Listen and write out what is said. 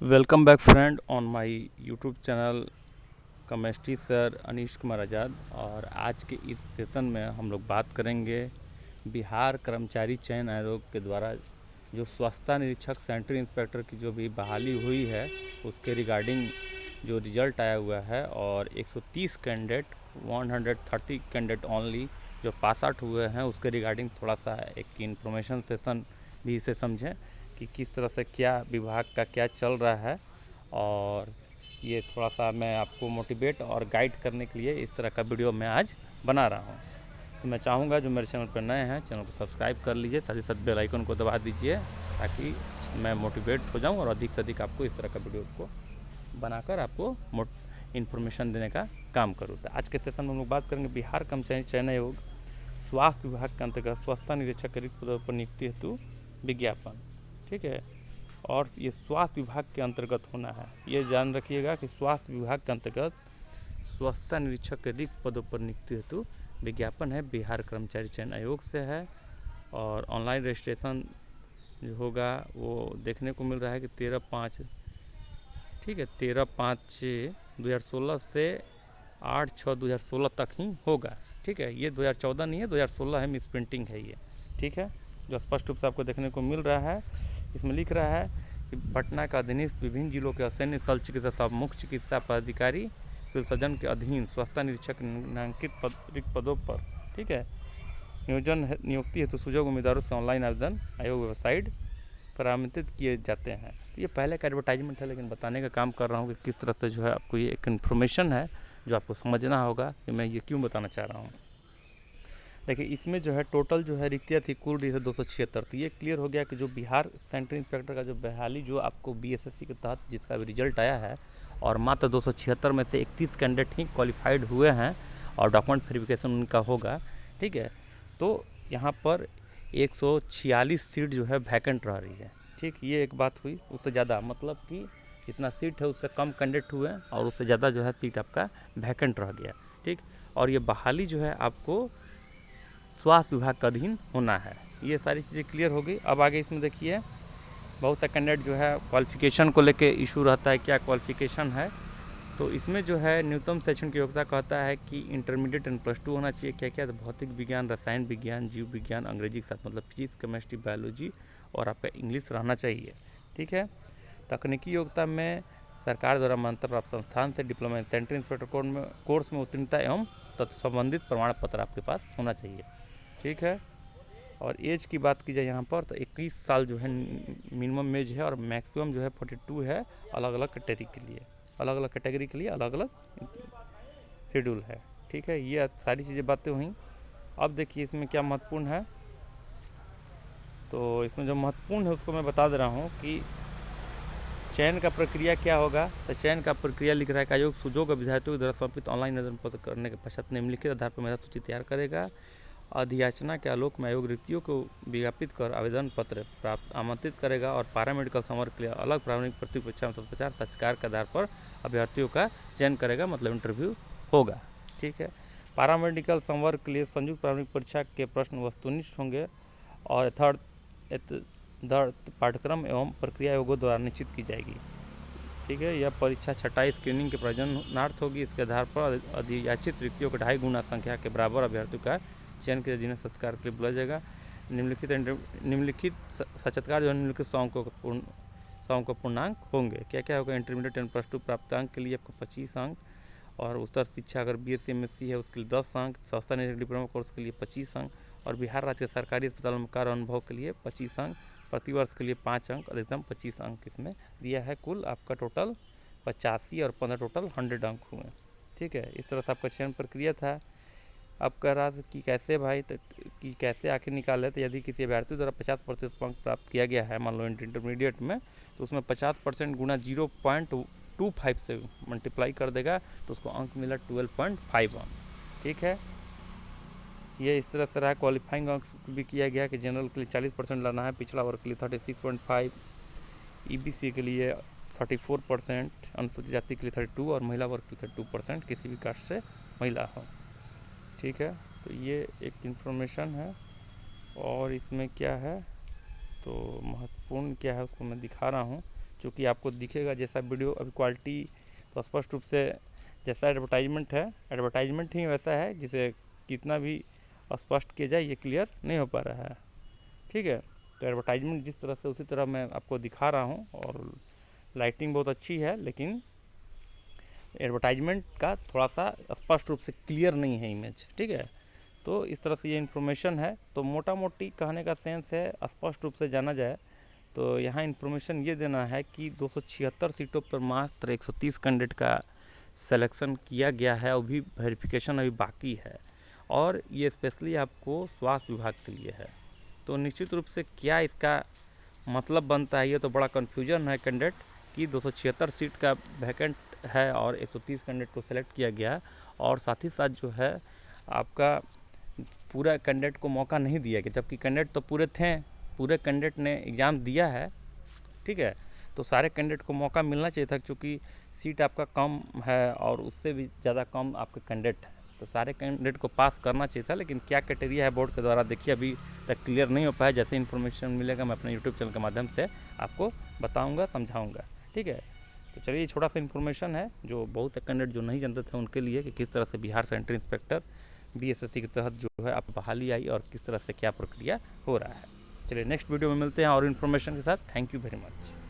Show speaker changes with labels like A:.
A: Welcome back friend on my YouTube channel chemistry sir Anish Kumar Azad. और आज के इस सेशन में हम लोग बात करेंगे बिहार कर्मचारी चयन आयोग के द्वारा जो स्वच्छता निरीक्षक सेंट्रल इंस्पेक्टर की जो भी बहाली हुई है उसके रिगार्डिंग जो रिजल्ट आया हुआ है। और 130 कैंडिडेट 130 कैंडिडेट ओनली जो पास आउट हुए हैं उसके रिगार्डिंग थोड़ा सा एक इन्फॉर्मेशन सेशन भी इसे समझें कि किस तरह से क्या विभाग का क्या चल रहा है। और ये थोड़ा सा मैं आपको मोटिवेट और गाइड करने के लिए इस तरह का वीडियो मैं आज बना रहा हूँ। तो मैं चाहूँगा जो मेरे चैनल पर नए हैं चैनल को सब्सक्राइब कर लीजिए, साथ ही साथ बेल आइकन को दबा दीजिए ताकि मैं मोटिवेट हो जाऊँ और अधिक से अधिक आपको इस तरह का वीडियो को बनाकर आपको इन्फॉर्मेशन देने का काम करूँ। तो आज के सेशन में हम लोग बात करेंगे बिहार कर्मचारी चयन आयोग स्वास्थ्य विभाग के अंतर्गत स्वच्छता निरीक्षक के रिक्त पदों पर नियुक्ति हेतु विज्ञापन। ठीक है, और ये स्वास्थ्य विभाग के अंतर्गत होना है। ये जान रखिएगा कि स्वास्थ्य विभाग के अंतर्गत स्वच्छता निरीक्षक के रिक्त पदों पर नियुक्ति हेतु विज्ञापन है, बिहार कर्मचारी चयन आयोग से है। और ऑनलाइन रजिस्ट्रेशन जो होगा वो देखने को मिल रहा है कि 13/5 ठीक है 13/5/2016 से 8/6/2016 तक ही होगा। ठीक है, ये 2014 नहीं है, 2016 है, मिस प्रिंटिंग है ये। ठीक है, जो स्पष्ट रूप से आपको देखने को मिल रहा है। इसमें लिख रहा है कि पटना का अधीनस्थ विभिन्न जिलों के असैन्य शल्य चिकित्सा मुख्य चिकित्सा पदाधिकारी सिविल सर्जन के अधीन स्वच्छता निरीक्षक नामांकित रिक्त पदों पर ठीक है नियुक्ति हेतु सुजोग उम्मीदवारों से ऑनलाइन आवेदन आयोग वेबसाइट पर आमंत्रित किए जाते हैं। तो ये पहले का एडवर्टाइजमेंट है, लेकिन बताने का काम कर रहा हूँ कि किस तरह से जो है आपको ये एक इन्फॉर्मेशन है जो आपको समझना होगा कि मैं ये क्यों बताना चाह रहा हूँ। देखिए, इसमें जो है टोटल जो है रिक्तियाँ थी कुल रही है 276। तो ये क्लियर हो गया कि जो बिहार सेंट्रल इंस्पेक्टर का जो बहाली जो आपको बीएसएससी के तहत जिसका भी रिजल्ट आया है और मात्र 276 में से 31 कैंडिडेट ही क्वालिफाइड हुए हैं और डॉक्यूमेंट वेरिफिकेशन उनका होगा। ठीक है, तो यहाँ पर 146 सीट जो है वैकेंट रह रही है। ठीक, ये एक बात हुई। उससे ज़्यादा मतलब कि जितना सीट है उससे कम कैंडिडेट हुए और उससे ज़्यादा जो है सीट आपका वैकेंट रह गया। ठीक, और ये बहाली जो है आपको स्वास्थ्य विभाग का अधीन होना है। ये सारी चीज़ें क्लियर हो गई। अब आगे इसमें देखिए, बहुत सा कैंडिडेट जो है क्वालिफिकेशन को लेके इशू रहता है, क्या क्वालिफिकेशन है। तो इसमें जो है न्यूनतम शैक्षणिक योग्यता कहता है कि इंटरमीडिएट एंड +2 होना चाहिए। क्या क्या? तो भौतिक विज्ञान, रसायन विज्ञान, जीव विज्ञान, अंग्रेजी के साथ मतलब फिजिक्स, केमिस्ट्री, बायोलॉजी और आपका इंग्लिश रहना चाहिए। ठीक है, तकनीकी योग्यता में सरकार द्वारा मान्यता प्राप्त संस्थान से डिप्लोमा सेंट्रल इंस्पेक्टर कोर्स में उत्तीर्णता एवं तत्संबंधित प्रमाण पत्र आपके पास होना चाहिए। ठीक है, और एज की बात की जाए यहाँ पर तो 21 साल जो है मिनिमम एज है और मैक्सिमम जो है 42 है। अलग अलग कैटेगरी के लिए अलग अलग शेड्यूल है। ठीक है, ये सारी चीज़ें बातें हुई। अब देखिए इसमें क्या महत्वपूर्ण है। तो इसमें जो महत्वपूर्ण है उसको मैं बता दे रहा हूँ कि चयन का प्रक्रिया क्या होगा। तो चयन का प्रक्रिया लिख रहा है कि आयोग सुजोग अभ्यर्थियों के द्वारा समर्पित ऑनलाइन आवेदन पत्र करने के पश्चात निम्नलिखित आधार पर मेधा सूची तैयार करेगा। अधियाचना के आलोक में आयोग रिक्तियों को विज्ञापित कर आवेदन पत्र प्राप्त आमंत्रित करेगा और पैरामेडिकल संवर्ग के लिए अलग प्रारंभिक भर्ती परीक्षा में तत्पश्चात साक्षात्कार के आधार पर अभ्यर्थियों का चयन करेगा, मतलब इंटरव्यू होगा। ठीक है, पैरामेडिकल संवर्ग के लिए संयुक्त प्रारंभिक परीक्षा के प्रश्न वस्तुनिष्ठ होंगे और पाठ्यक्रम एवं प्रक्रिया आयोगों द्वारा निश्चित की जाएगी। ठीक है, यह परीक्षा छटाई स्क्रीनिंग के प्रयोजनार्थ होगी। इसके आधार पर अधियाचित रिक्तियों के 2.5 गुना संख्या के बराबर अभ्यर्थियों का चयन के जिन्हें सत्कार के लिए बुलाया जाएगा। निम्नलिखित साक्षात्कार जो है निम्नलिखित 100 अंक पूर्णांक होंगे। क्या क्या होगा? इंटरमीडिएट एंड +2 प्राप्तांक के लिए आपको 25 अंक और उत्तर शिक्षा अगर BSc MSc है उसके लिए 10 अंक, संस्था निरीक्षक डिप्लोमा कोर्स के लिए 25 अंक और बिहार राज्य के सरकारी अस्पतालों में कार्य अनुभव के लिए 25 अंक, प्रतिवर्ष के लिए 5 अंक, अधिकतम 25 अंक इसमें दिया है। कुल आपका टोटल 85 और 15 टोटल 100 अंक हुए। ठीक है, इस तरह से आपका चयन प्रक्रिया था। अब कह रहा था कि कैसे भाई, तो कि कैसे आखिर निकाले। तो यदि किसी अभ्यर्थी द्वारा 50% अंक प्राप्त किया गया है मान लो इंटरमीडिएट में, तो उसमें 50% गुना 0.25 से मल्टीप्लाई कर देगा तो उसको अंक मिला 12.5 अंक। ठीक है, ये इस तरह से रहा। क्वालिफाइंग अंक भी किया गया कि जनरल के लिए 40% लाना है, पिछड़ा वर्ग के लिए 36.5, EBC के लिए 34%, अनुसूचित जाति के लिए 32 और महिला वर्ग के लिए 32% किसी भी कास्ट से महिला हो। ठीक है, तो ये एक इन्फॉर्मेशन है। और इसमें क्या है तो महत्वपूर्ण क्या है उसको मैं दिखा रहा हूँ चूँकि आपको दिखेगा जैसा वीडियो अभी क्वालिटी तो स्पष्ट रूप से जैसा एडवर्टाइजमेंट है, एडवर्टाइजमेंट ही वैसा है जिसे कितना भी स्पष्ट किया जाए ये क्लियर नहीं हो पा रहा है। ठीक है, तो एडवर्टाइजमेंट जिस तरह से उसी तरह मैं आपको दिखा रहा हूँ, और लाइटिंग बहुत अच्छी है, लेकिन एडवर्टाइजमेंट का थोड़ा सा स्पष्ट रूप से क्लियर नहीं है इमेज। ठीक है, तो इस तरह से ये इन्फॉर्मेशन है। तो मोटा मोटी कहने का सेंस है, स्पष्ट रूप से जाना जाए तो यहाँ इन्फॉर्मेशन ये देना है कि 276 सीटों पर मात्र 130 कैंडिडेट का सिलेक्शन किया गया है, अभी वेरिफिकेशन अभी बाकी है, और ये स्पेशली आपको स्वास्थ्य विभाग के लिए है। तो निश्चित रूप से क्या इसका मतलब बनता है, ये तो बड़ा कन्फ्यूजन है कैंडिडेट कि 276 सीट का वैकेंट है और 130 कैंडिडेट को सिलेक्ट किया गया, और साथ ही साथ जो है आपका पूरा कैंडिडेट को मौका नहीं दिया गया, जबकि कैंडिडेट तो पूरे थे, पूरे कैंडिडेट ने एग्ज़ाम दिया है। ठीक है, तो सारे कैंडिडेट को मौका मिलना चाहिए था, क्योंकि सीट आपका कम है और उससे भी ज़्यादा कम आपके कैंडिडेट है, तो सारे कैंडिडेट को पास करना चाहिए था। लेकिन क्या क्राइटेरिया है बोर्ड के द्वारा, देखिए अभी तक क्लियर नहीं हो पाया। जैसे इन्फॉर्मेशन मिलेगा मैं अपने यूट्यूब चैनल के माध्यम से आपको बताऊँगा, समझाऊँगा। ठीक है, तो चलिए ये छोटा सा इन्फॉर्मेशन है जो बहुत से कैंडिडेट जो नहीं जानते थे उनके लिए, कि किस तरह से बिहार सेंट्रल इंस्पेक्टर BSSC के तहत जो है आप बहाली आई और किस तरह से क्या प्रक्रिया हो रहा है। चलिए नेक्स्ट वीडियो में मिलते हैं और इन्फॉर्मेशन के साथ। Thank you very much.